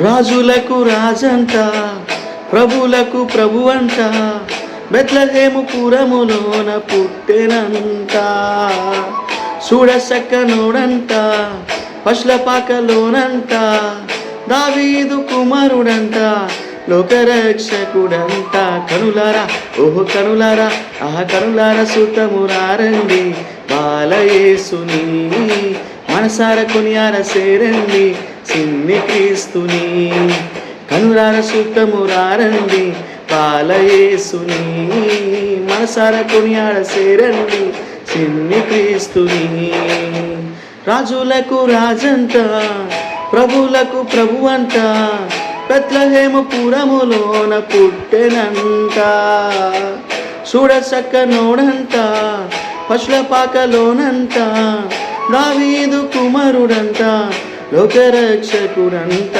రాజులకు రాజంట, ప్రభులకు ప్రభువంట, బెత్లెహేము పురములోన పుట్టెనంట. చూడసక్కనోడంట, పశులపాకలోనంట, దావీదు కుమారుడంట, లోకరక్షకుడంట. కనులారా ఓహో కనులారా, ఆహా కనులారా సుతమురారండి, బాలయేసుని మనసార కొనియార సేరండి, సిన్ని క్రీస్తుని. కనులార సుతమురారండి, బాలయేసుని మనసార కొనియాడ సేరండి, సిన్ని క్రీస్తుని. రాజులకు రాజంట, ప్రభులకు ప్రభువంట, బెత్లెహేము పురములోన పుట్టెనంట. చూడసక్కనోడంట, పశులపాకలోనంట, దావీదు కుమారుడంట, లోకరక్షకుడంట.